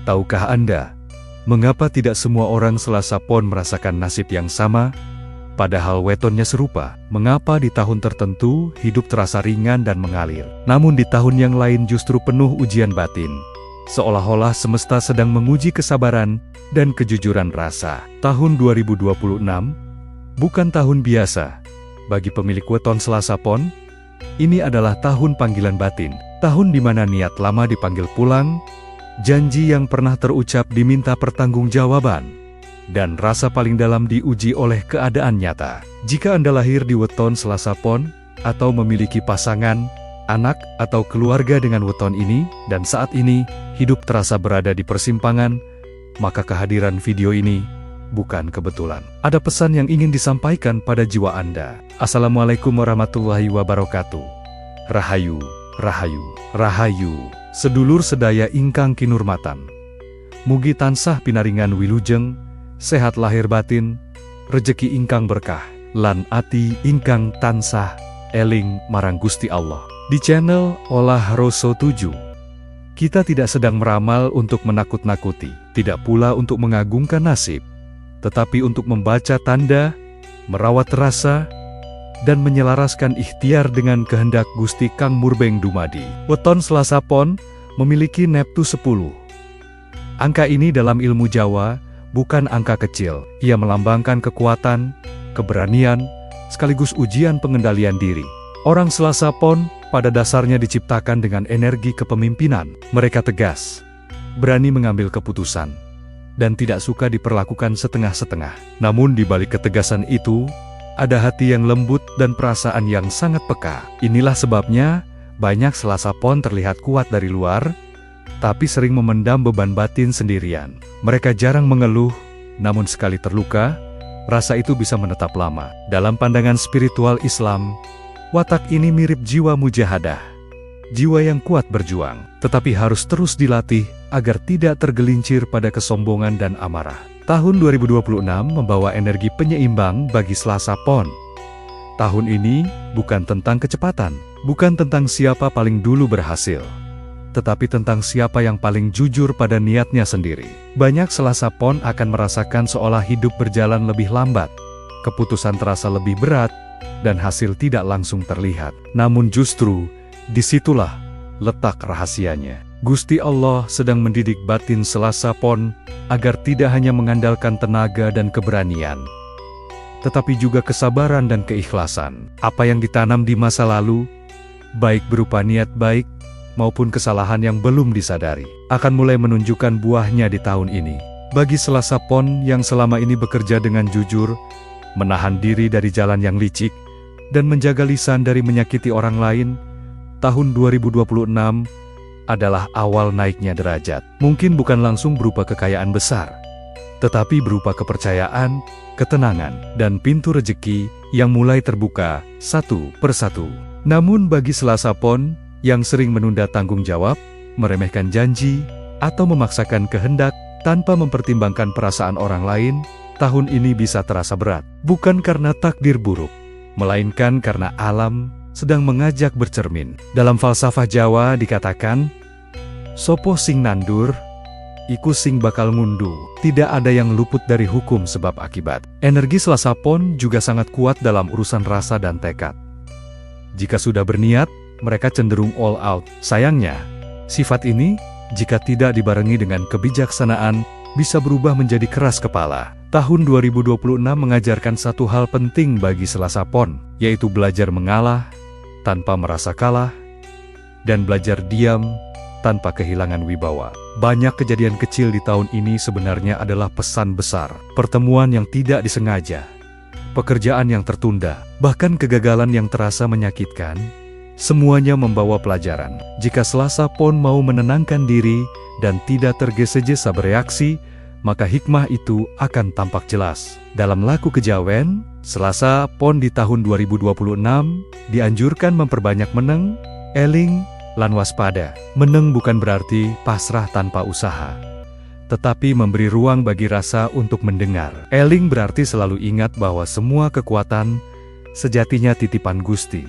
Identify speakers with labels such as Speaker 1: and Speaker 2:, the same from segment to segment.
Speaker 1: Tahukah Anda, mengapa tidak semua orang Selasa Pon merasakan nasib yang sama? Padahal wetonnya serupa. Mengapa di tahun tertentu hidup terasa ringan dan mengalir, namun di tahun yang lain justru penuh ujian batin? Seolah-olah semesta sedang menguji kesabaran dan kejujuran rasa. Tahun 2026 bukan tahun biasa. Bagi pemilik weton Selasa Pon, ini adalah tahun panggilan batin. Tahun di mana niat lama dipanggil pulang, janji yang pernah terucap diminta pertanggungjawaban, dan rasa paling dalam diuji oleh keadaan nyata. Jika Anda lahir di weton Selasa Pon, atau memiliki pasangan, anak, atau keluarga dengan weton ini, dan saat ini hidup terasa berada di persimpangan, maka kehadiran video ini bukan kebetulan. Ada pesan yang ingin disampaikan pada jiwa Anda. Assalamualaikum warahmatullahi wabarakatuh. Rahayu, rahayu, rahayu. Sedulur sedaya ingkang kinurmatan. Mugi tansah pinaringan wilujeng, sehat lahir batin, rejeki ingkang berkah, lan ati ingkang tansah eling marang Gusti Allah. Di channel Olah Roso 7, kita tidak sedang meramal untuk menakut-nakuti, tidak pula untuk mengagungkan nasib, tetapi untuk membaca tanda, merawat rasa, dan menyelaraskan ikhtiar dengan kehendak Gusti Kang Murbeng Dumadi. Weton Selasa Pon memiliki neptu 10. Angka ini dalam ilmu Jawa bukan angka kecil. Ia melambangkan kekuatan, keberanian, sekaligus ujian pengendalian diri. Orang Selasa Pon pada dasarnya diciptakan dengan energi kepemimpinan. Mereka tegas, berani mengambil keputusan, dan tidak suka diperlakukan setengah-setengah. Namun di balik ketegasan itu, ada hati yang lembut dan perasaan yang sangat peka. Inilah sebabnya, banyak Selasa Pon terlihat kuat dari luar, tapi sering memendam beban batin sendirian. Mereka jarang mengeluh, namun sekali terluka, rasa itu bisa menetap lama. Dalam pandangan spiritual Islam, watak ini mirip jiwa mujahadah. Jiwa yang kuat berjuang, tetapi harus terus dilatih agar tidak tergelincir pada kesombongan dan amarah. Tahun 2026 membawa energi penyeimbang bagi Selasa Pon. Tahun ini bukan tentang kecepatan, bukan tentang siapa paling dulu berhasil, tetapi tentang siapa yang paling jujur pada niatnya sendiri. Banyak Selasa Pon akan merasakan seolah hidup berjalan lebih lambat, keputusan terasa lebih berat, dan hasil tidak langsung terlihat. Namun justru, disitulah letak rahasianya. Gusti Allah sedang mendidik batin Selasa Pon agar tidak hanya mengandalkan tenaga dan keberanian, tetapi juga kesabaran dan keikhlasan. Apa yang ditanam di masa lalu, baik berupa niat baik maupun kesalahan yang belum disadari, akan mulai menunjukkan buahnya di tahun ini. Bagi Selasa Pon yang selama ini bekerja dengan jujur, menahan diri dari jalan yang licik, dan menjaga lisan dari menyakiti orang lain, tahun 2026 adalah awal naiknya derajat. Mungkin bukan langsung berupa kekayaan besar, tetapi berupa kepercayaan, ketenangan, dan pintu rejeki yang mulai terbuka satu persatu. Namun bagi Selasa Pon yang sering menunda tanggung jawab, meremehkan janji, atau memaksakan kehendak tanpa mempertimbangkan perasaan orang lain, tahun ini bisa terasa berat. Bukan karena takdir buruk, melainkan karena alam sedang mengajak bercermin. Dalam falsafah Jawa dikatakan, sopo sing nandur, iku sing bakal ngundu. Tidak ada yang luput dari hukum sebab akibat. Energi Selasa Pon juga sangat kuat dalam urusan rasa dan tekad. Jika sudah berniat, mereka cenderung all out. Sayangnya, sifat ini, jika tidak dibarengi dengan kebijaksanaan, bisa berubah menjadi keras kepala. Tahun 2026 mengajarkan satu hal penting bagi Selasa Pon, yaitu belajar mengalah tanpa merasa kalah, dan belajar diam tanpa kehilangan wibawa. Banyak kejadian kecil di tahun ini sebenarnya adalah pesan besar. Pertemuan yang tidak disengaja, pekerjaan yang tertunda, bahkan kegagalan yang terasa menyakitkan, semuanya membawa pelajaran. Jika Selasa Pon mau menenangkan diri dan tidak tergesa-gesa bereaksi, maka hikmah itu akan tampak jelas. Dalam laku kejawen, Selasa Pon di tahun 2026 dianjurkan memperbanyak meneng, eling, lan waspada. Meneng bukan berarti pasrah tanpa usaha, tetapi memberi ruang bagi rasa untuk mendengar. Eling berarti selalu ingat bahwa semua kekuatan sejatinya titipan Gusti.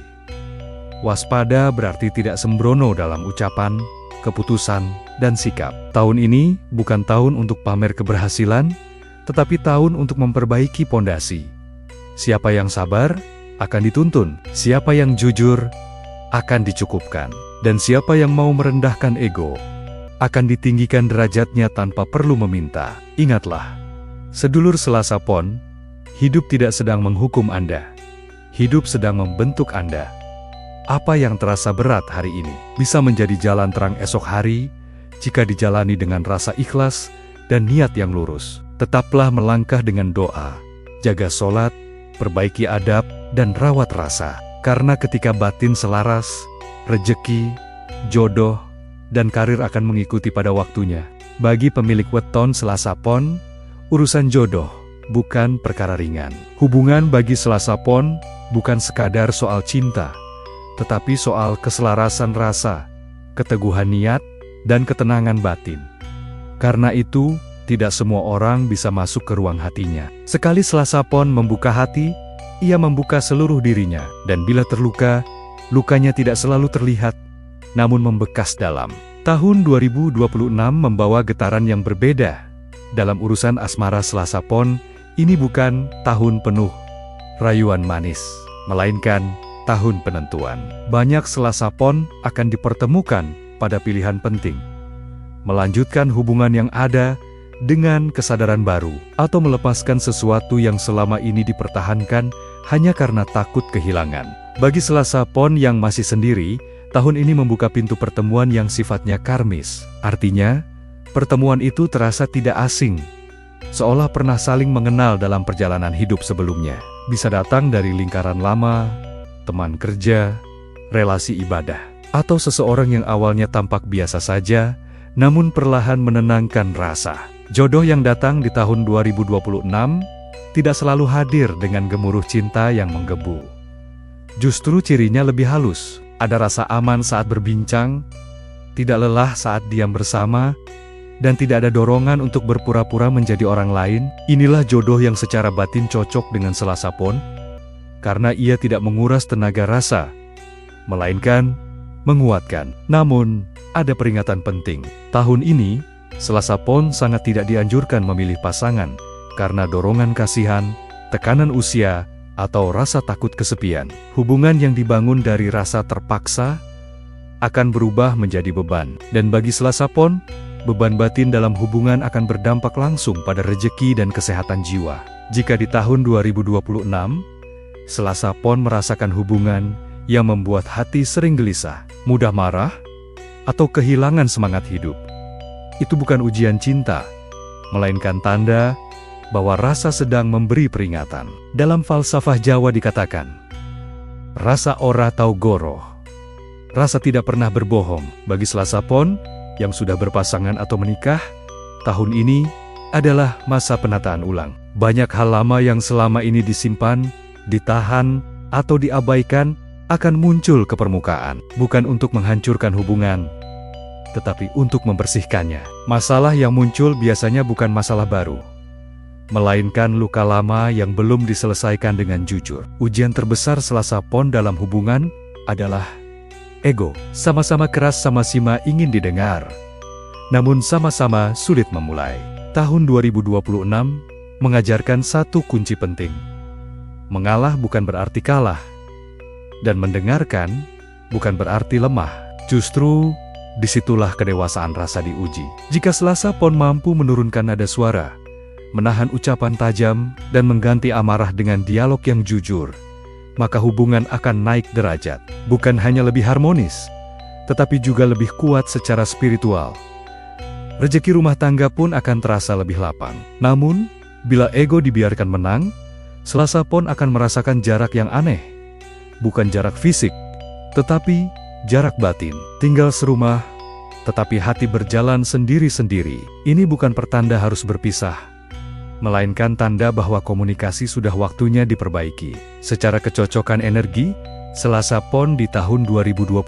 Speaker 1: Waspada berarti tidak sembrono dalam ucapan, keputusan, dan sikap. Tahun ini bukan tahun untuk pamer keberhasilan, tetapi tahun untuk memperbaiki pondasi. Siapa yang sabar akan dituntun, siapa yang jujur akan dicukupkan, dan siapa yang mau merendahkan ego akan ditinggikan derajatnya tanpa perlu meminta. Ingatlah, sedulur Selasa Pon, hidup tidak sedang menghukum Anda. Hidup sedang membentuk Anda. Apa yang terasa berat hari ini bisa menjadi jalan terang esok hari jika dijalani dengan rasa ikhlas dan niat yang lurus. Tetaplah melangkah dengan doa, jaga sholat, perbaiki adab, dan rawat rasa. Karena ketika batin selaras, rejeki, jodoh, dan karir akan mengikuti pada waktunya. Bagi pemilik weton Selasa Pon, urusan jodoh bukan perkara ringan. Hubungan bagi Selasa Pon bukan sekadar soal cinta, tetapi soal keselarasan rasa, keteguhan niat, dan ketenangan batin. Karena itu, tidak semua orang bisa masuk ke ruang hatinya. Sekali Selasa Pon membuka hati, ia membuka seluruh dirinya, dan bila terluka, lukanya tidak selalu terlihat, namun membekas dalam. Tahun 2026 membawa getaran yang berbeda. Dalam urusan asmara Selasa Pon, ini bukan tahun penuh rayuan manis, melainkan tahun penentuan. Banyak Selasa Pon akan dipertemukan pada pilihan penting. Melanjutkan hubungan yang ada dengan kesadaran baru, atau melepaskan sesuatu yang selama ini dipertahankan hanya karena takut kehilangan. Bagi Selasa Pon yang masih sendiri, tahun ini membuka pintu pertemuan yang sifatnya karmis. Artinya, pertemuan itu terasa tidak asing, seolah pernah saling mengenal dalam perjalanan hidup sebelumnya. Bisa datang dari lingkaran lama, teman kerja, relasi ibadah, atau seseorang yang awalnya tampak biasa saja, namun perlahan menenangkan rasa. Jodoh yang datang di tahun 2026 tidak selalu hadir dengan gemuruh cinta yang menggebu. Justru cirinya lebih halus. Ada rasa aman saat berbincang, tidak lelah saat diam bersama, dan tidak ada dorongan untuk berpura-pura menjadi orang lain. Inilah jodoh yang secara batin cocok dengan Selasa Pon, karena ia tidak menguras tenaga rasa, melainkan menguatkan. Namun, ada peringatan penting. Tahun ini, Selasa Pon sangat tidak dianjurkan memilih pasangan, karena dorongan kasihan, tekanan usia, atau rasa takut kesepian. Hubungan yang dibangun dari rasa terpaksa akan berubah menjadi beban. Dan bagi Selasa Pon, beban batin dalam hubungan akan berdampak langsung pada rejeki dan kesehatan jiwa. Jika di tahun 2026, Selasa Pon merasakan hubungan yang membuat hati sering gelisah, mudah marah, atau kehilangan semangat hidup, itu bukan ujian cinta, melainkan tanda bahwa rasa sedang memberi peringatan. Dalam falsafah Jawa dikatakan, rasa ora tau goroh, rasa tidak pernah berbohong. Bagi Selasa Pon yang sudah berpasangan atau menikah, tahun ini adalah masa penataan ulang. Banyak hal lama yang selama ini disimpan, ditahan, atau diabaikan akan muncul ke permukaan, bukan untuk menghancurkan hubungan, tetapi untuk membersihkannya. Masalah yang muncul biasanya bukan masalah baru, melainkan luka lama yang belum diselesaikan dengan jujur. Ujian terbesar Selasa Pon dalam hubungan adalah ego. Sama-sama keras, sama-sama ingin didengar, namun sama-sama sulit memulai. Tahun 2026 mengajarkan satu kunci penting. Mengalah bukan berarti kalah, dan mendengarkan bukan berarti lemah. Justru disitulah kedewasaan rasa diuji. Jika Selasa Pon mampu menurunkan nada suara, menahan ucapan tajam, dan mengganti amarah dengan dialog yang jujur, maka hubungan akan naik derajat. Bukan hanya lebih harmonis, tetapi juga lebih kuat secara spiritual. Rezeki rumah tangga pun akan terasa lebih lapang. Namun, bila ego dibiarkan menang, Selasa Pon akan merasakan jarak yang aneh. Bukan jarak fisik, tetapi jarak batin. Tinggal serumah, tetapi hati berjalan sendiri-sendiri. Ini bukan pertanda harus berpisah, melainkan tanda bahwa komunikasi sudah waktunya diperbaiki. Secara kecocokan energi, Selasa Pon di tahun 2026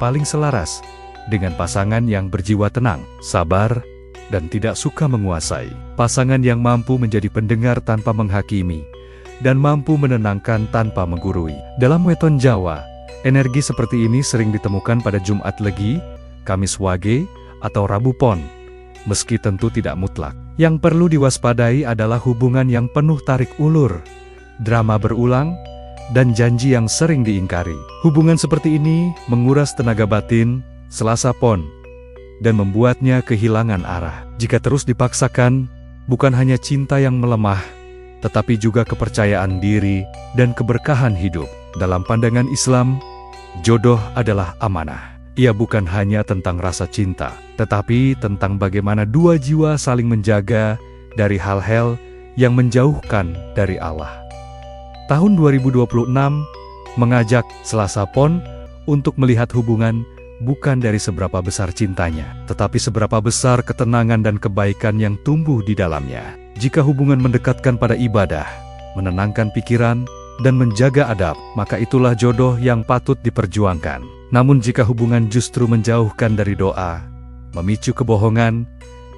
Speaker 1: paling selaras dengan pasangan yang berjiwa tenang, sabar, dan tidak suka menguasai. Pasangan yang mampu menjadi pendengar tanpa menghakimi, dan mampu menenangkan tanpa menggurui. Dalam weton Jawa, energi seperti ini sering ditemukan pada Jumat Legi, Kamis Wage, atau Rabu Pon, meski tentu tidak mutlak. Yang perlu diwaspadai adalah hubungan yang penuh tarik ulur, drama berulang, dan janji yang sering diingkari. Hubungan seperti ini menguras tenaga batin Selasa Pon dan membuatnya kehilangan arah. Jika terus dipaksakan, bukan hanya cinta yang melemah, tetapi juga kepercayaan diri dan keberkahan hidup. Dalam pandangan Islam, jodoh adalah amanah. Ia bukan hanya tentang rasa cinta, tetapi tentang bagaimana dua jiwa saling menjaga dari hal-hal yang menjauhkan dari Allah. Tahun 2026 mengajak Selasa Pon untuk melihat hubungan bukan dari seberapa besar cintanya, tetapi seberapa besar ketenangan dan kebaikan yang tumbuh di dalamnya. Jika hubungan mendekatkan pada ibadah, menenangkan pikiran, dan menjaga adab, maka itulah jodoh yang patut diperjuangkan. Namun jika hubungan justru menjauhkan dari doa, memicu kebohongan,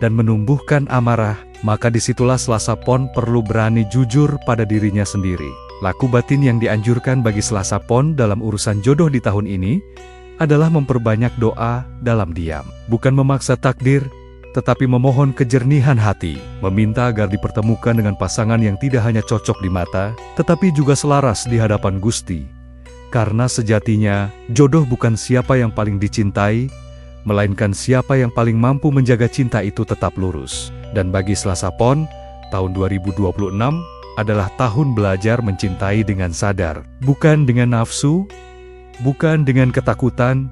Speaker 1: dan menumbuhkan amarah, maka disitulah Selasa Pon perlu berani jujur pada dirinya sendiri. Laku batin yang dianjurkan bagi Selasa Pon dalam urusan jodoh di tahun ini adalah memperbanyak doa dalam diam. Bukan memaksa takdir, tetapi memohon kejernihan hati, meminta agar dipertemukan dengan pasangan yang tidak hanya cocok di mata, tetapi juga selaras di hadapan Gusti. Karena sejatinya, jodoh bukan siapa yang paling dicintai, melainkan siapa yang paling mampu menjaga cinta itu tetap lurus. Dan bagi Selasa Pon, tahun 2026 adalah tahun belajar mencintai dengan sadar, bukan dengan nafsu, bukan dengan ketakutan,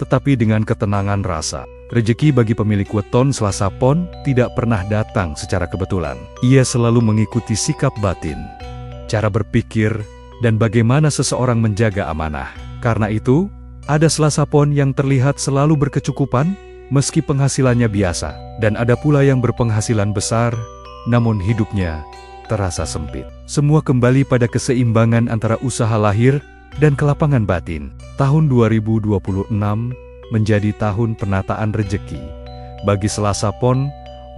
Speaker 1: tetapi dengan ketenangan rasa. Rezeki bagi pemilik weton Selasa Pon tidak pernah datang secara kebetulan. Ia selalu mengikuti sikap batin, cara berpikir, dan bagaimana seseorang menjaga amanah. Karena itu, ada Selasa Pon yang terlihat selalu berkecukupan, meski penghasilannya biasa. Dan ada pula yang berpenghasilan besar, namun hidupnya terasa sempit. Semua kembali pada keseimbangan antara usaha lahir dan kelapangan batin. Tahun 2026 menjadi tahun penataan rejeki. Bagi Selasa Pon,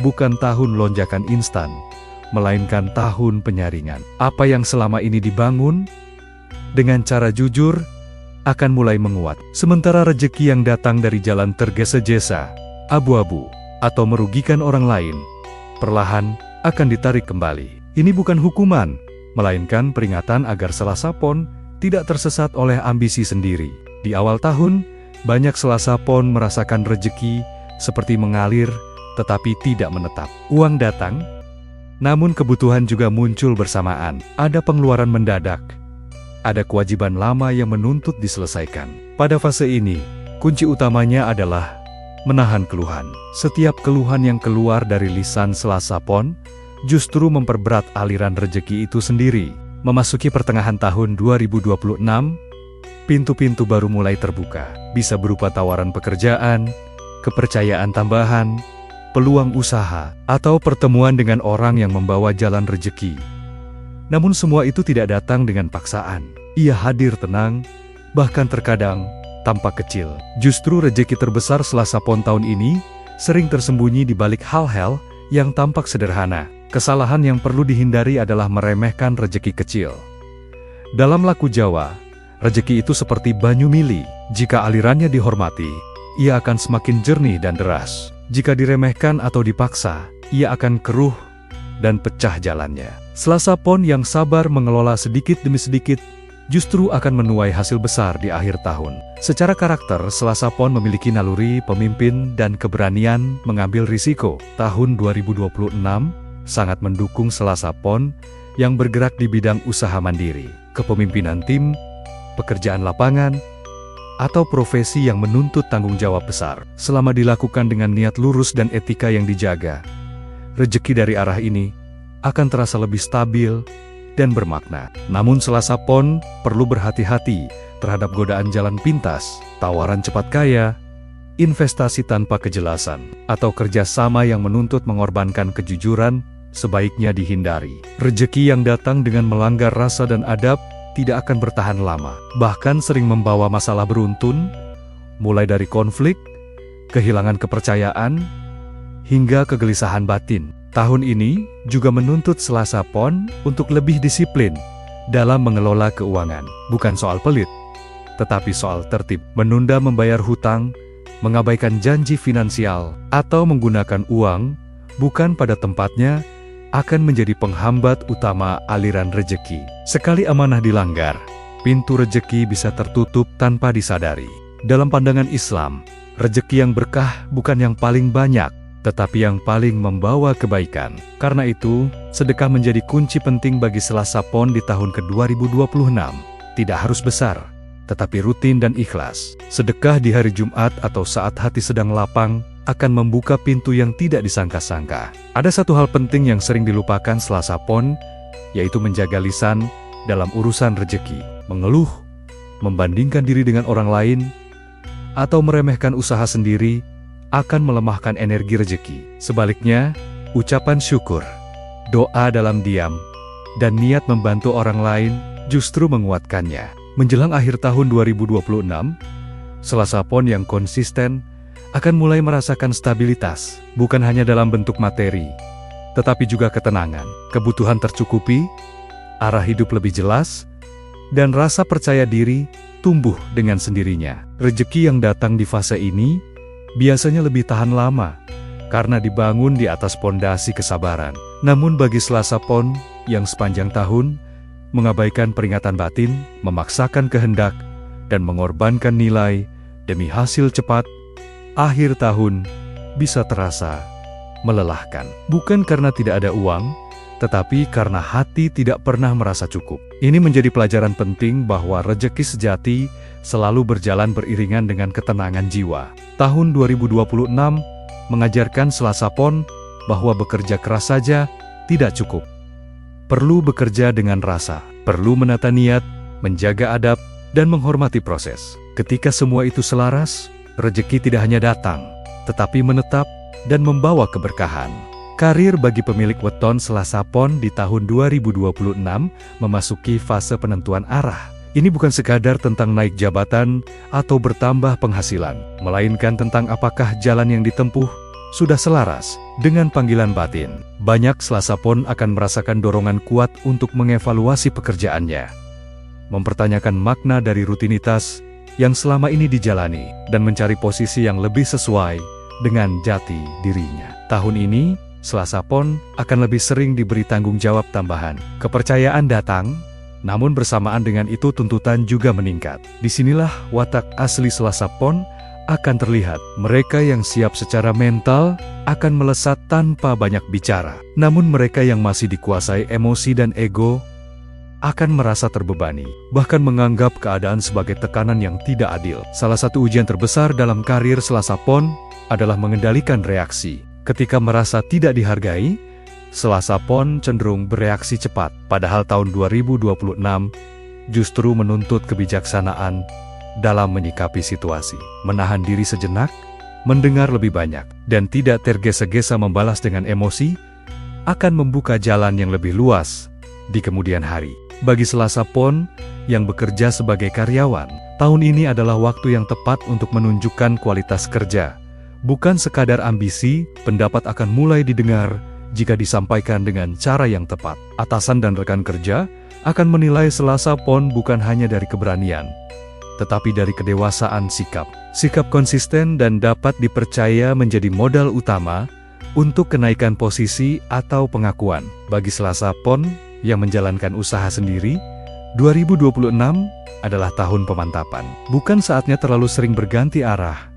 Speaker 1: bukan tahun lonjakan instan, melainkan tahun penyaringan. Apa yang selama ini dibangun, dengan cara jujur, akan mulai menguat. Sementara rejeki yang datang dari jalan tergesa-gesa, abu-abu, atau merugikan orang lain, perlahan akan ditarik kembali. Ini bukan hukuman, melainkan peringatan agar Selasa Pon tidak tersesat oleh ambisi sendiri. Di awal tahun, banyak Selasa Pon merasakan rejeki seperti mengalir, tetapi tidak menetap. Uang datang, namun kebutuhan juga muncul bersamaan. Ada pengeluaran mendadak, ada kewajiban lama yang menuntut diselesaikan. Pada fase ini, kunci utamanya adalah menahan keluhan. Setiap keluhan yang keluar dari lisan Selasa Pon justru memperberat aliran rejeki itu sendiri. Memasuki pertengahan tahun 2026, pintu-pintu baru mulai terbuka. Bisa berupa tawaran pekerjaan, kepercayaan tambahan, peluang usaha, atau pertemuan dengan orang yang membawa jalan rejeki. Namun semua itu tidak datang dengan paksaan. Ia hadir tenang, bahkan terkadang tampak kecil. Justru rejeki terbesar Selasa Pon tahun ini sering tersembunyi di balik hal-hal yang tampak sederhana. Kesalahan yang perlu dihindari adalah meremehkan rejeki kecil. Dalam laku Jawa, rejeki itu seperti banyu mili. Jika alirannya dihormati, ia akan semakin jernih dan deras. Jika diremehkan atau dipaksa, ia akan keruh dan pecah jalannya. Selasa Pon yang sabar mengelola sedikit demi sedikit, justru akan menuai hasil besar di akhir tahun. Secara karakter, Selasa Pon memiliki naluri pemimpin dan keberanian mengambil risiko. Tahun 2026 sangat mendukung Selasa Pon yang bergerak di bidang usaha mandiri, kepemimpinan tim, pekerjaan lapangan, atau profesi yang menuntut tanggung jawab besar. Selama dilakukan dengan niat lurus dan etika yang dijaga, rejeki dari arah ini akan terasa lebih stabil dan bermakna. Namun Selasa Pon perlu berhati-hati terhadap godaan jalan pintas, tawaran cepat kaya, investasi tanpa kejelasan, atau kerjasama yang menuntut mengorbankan kejujuran, sebaiknya dihindari. Rejeki yang datang dengan melanggar rasa dan adab tidak akan bertahan lama, bahkan sering membawa masalah beruntun, mulai dari konflik, kehilangan kepercayaan, hingga kegelisahan batin. Tahun ini juga menuntut Selasa Pon untuk lebih disiplin dalam mengelola keuangan. Bukan soal pelit, tetapi soal tertib. Menunda membayar hutang, mengabaikan janji finansial, atau menggunakan uang bukan pada tempatnya akan menjadi penghambat utama aliran rejeki. Sekali amanah dilanggar, pintu rejeki bisa tertutup tanpa disadari. Dalam pandangan Islam, rejeki yang berkah bukan yang paling banyak, tetapi yang paling membawa kebaikan. Karena itu, sedekah menjadi kunci penting bagi Selasa Pon di tahun ke-2026. Tidak harus besar, tetapi rutin dan ikhlas. Sedekah di hari Jumat atau saat hati sedang lapang akan membuka pintu yang tidak disangka-sangka. Ada satu hal penting yang sering dilupakan Selasa Pon, yaitu menjaga lisan dalam urusan rejeki. Mengeluh, membandingkan diri dengan orang lain, atau meremehkan usaha sendiri akan melemahkan energi rejeki. Sebaliknya, ucapan syukur, doa dalam diam, dan niat membantu orang lain justru menguatkannya. Menjelang akhir tahun 2026, Selasa Pon yang konsisten akan mulai merasakan stabilitas, bukan hanya dalam bentuk materi, tetapi juga ketenangan, kebutuhan tercukupi, arah hidup lebih jelas, dan rasa percaya diri tumbuh dengan sendirinya. Rejeki yang datang di fase ini biasanya lebih tahan lama, karena dibangun di atas pondasi kesabaran. Namun bagi Selasa Pon yang sepanjang tahun mengabaikan peringatan batin, memaksakan kehendak, dan mengorbankan nilai demi hasil cepat, akhir tahun bisa terasa melelahkan. Bukan karena tidak ada uang, tetapi karena hati tidak pernah merasa cukup. Ini menjadi pelajaran penting bahwa rejeki sejati selalu berjalan beriringan dengan ketenangan jiwa. Tahun 2026 mengajarkan Selasa Pon bahwa bekerja keras saja tidak cukup. Perlu bekerja dengan rasa, perlu menata niat, menjaga adab, dan menghormati proses. Ketika semua itu selaras, rejeki tidak hanya datang, tetapi menetap dan membawa keberkahan. Karir bagi pemilik weton Selasa Pon di tahun 2026 memasuki fase penentuan arah. Ini bukan sekadar tentang naik jabatan atau bertambah penghasilan, melainkan tentang apakah jalan yang ditempuh sudah selaras dengan panggilan batin. Banyak Selasa Pon akan merasakan dorongan kuat untuk mengevaluasi pekerjaannya, mempertanyakan makna dari rutinitas yang selama ini dijalani, dan mencari posisi yang lebih sesuai dengan jati dirinya. Tahun ini, Selasa Pon akan lebih sering diberi tanggung jawab tambahan. Kepercayaan datang, namun bersamaan dengan itu tuntutan juga meningkat. Disinilah watak asli Selasa Pon akan terlihat. Mereka yang siap secara mental akan melesat tanpa banyak bicara. Namun mereka yang masih dikuasai emosi dan ego akan merasa terbebani, bahkan menganggap keadaan sebagai tekanan yang tidak adil. Salah satu ujian terbesar dalam karir Selasa Pon adalah mengendalikan reaksi. Ketika merasa tidak dihargai, Selasa Pon cenderung bereaksi cepat. Padahal tahun 2026 justru menuntut kebijaksanaan dalam menyikapi situasi. Menahan diri sejenak, mendengar lebih banyak, dan tidak tergesa-gesa membalas dengan emosi, akan membuka jalan yang lebih luas di kemudian hari. Bagi Selasa Pon yang bekerja sebagai karyawan, tahun ini adalah waktu yang tepat untuk menunjukkan kualitas kerja. Bukan sekadar ambisi, pendapat akan mulai didengar jika disampaikan dengan cara yang tepat. Atasan dan rekan kerja akan menilai Selasa Pon bukan hanya dari keberanian, tetapi dari kedewasaan sikap. Sikap konsisten dan dapat dipercaya menjadi modal utama untuk kenaikan posisi atau pengakuan. Bagi Selasa Pon yang menjalankan usaha sendiri, 2026 adalah tahun pemantapan. Bukan saatnya terlalu sering berganti arah,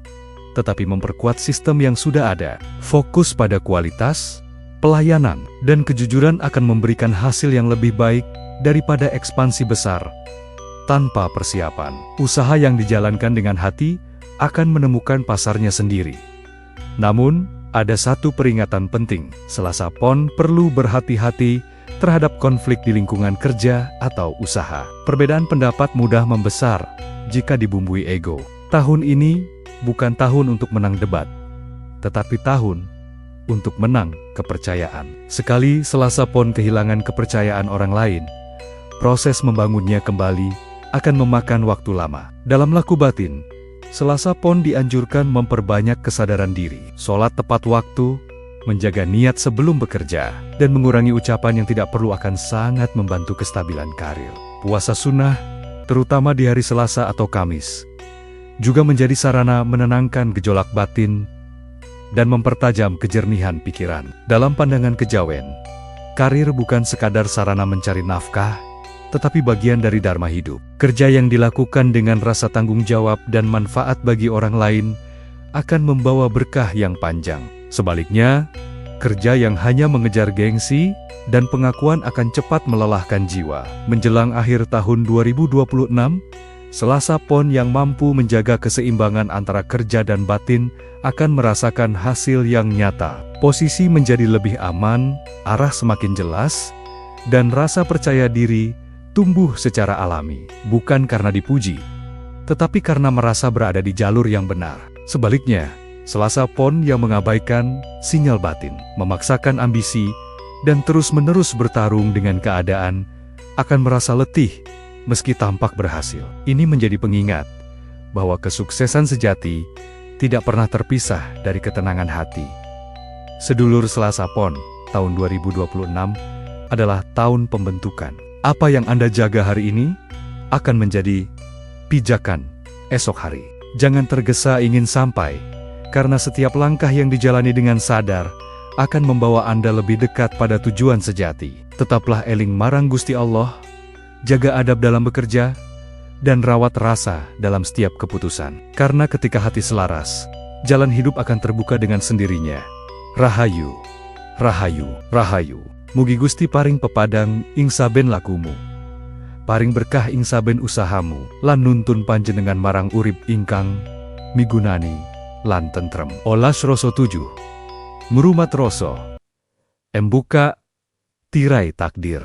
Speaker 1: tetapi memperkuat sistem yang sudah ada. Fokus pada kualitas, pelayanan, dan kejujuran akan memberikan hasil yang lebih baik daripada ekspansi besar tanpa persiapan. Usaha yang dijalankan dengan hati akan menemukan pasarnya sendiri. Namun, ada satu peringatan penting. Selasa Pon perlu berhati-hati terhadap konflik di lingkungan kerja atau usaha. Perbedaan pendapat mudah membesar jika dibumbui ego. Tahun ini bukan tahun untuk menang debat, tetapi tahun untuk menang kepercayaan. Sekali Selasa Pon kehilangan kepercayaan orang lain, proses membangunnya kembali akan memakan waktu lama. Dalam laku batin, Selasa Pon dianjurkan memperbanyak kesadaran diri, sholat tepat waktu, menjaga niat sebelum bekerja, dan mengurangi ucapan yang tidak perlu akan sangat membantu kestabilan karir. Puasa sunnah, terutama di hari Selasa atau Kamis, juga menjadi sarana menenangkan gejolak batin dan mempertajam kejernihan pikiran. Dalam pandangan kejawen, karir bukan sekadar sarana mencari nafkah, tetapi bagian dari dharma hidup. Kerja yang dilakukan dengan rasa tanggung jawab dan manfaat bagi orang lain akan membawa berkah yang panjang. Sebaliknya, kerja yang hanya mengejar gengsi dan pengakuan akan cepat melelahkan jiwa. Menjelang akhir tahun 2026, Selasa Pon yang mampu menjaga keseimbangan antara kerja dan batin akan merasakan hasil yang nyata. Posisi menjadi lebih aman, arah semakin jelas, dan rasa percaya diri tumbuh secara alami. Bukan karena dipuji, tetapi karena merasa berada di jalur yang benar. Sebaliknya, Selasa Pon yang mengabaikan sinyal batin, memaksakan ambisi, dan terus-menerus bertarung dengan keadaan akan merasa letih meski tampak berhasil. Ini menjadi pengingat bahwa kesuksesan sejati tidak pernah terpisah dari ketenangan hati. Sedulur Selasa Pon, tahun 2026 adalah tahun pembentukan. Apa yang Anda jaga hari ini akan menjadi pijakan esok hari. Jangan tergesa ingin sampai, karena setiap langkah yang dijalani dengan sadar akan membawa Anda lebih dekat pada tujuan sejati. Tetaplah eling marang Gusti Allah, jaga adab dalam bekerja, dan rawat rasa dalam setiap keputusan. Karena ketika hati selaras, jalan hidup akan terbuka dengan sendirinya. Rahayu, rahayu, rahayu. Mugi Gusti paring pepadang ing saben lakumu, paring berkah ing saben usahamu, lan nuntun panjenengan marang urip ingkang migunani lan tentrem. Olas Roso 7 Merumat Roso Embuka Tirai Takdir.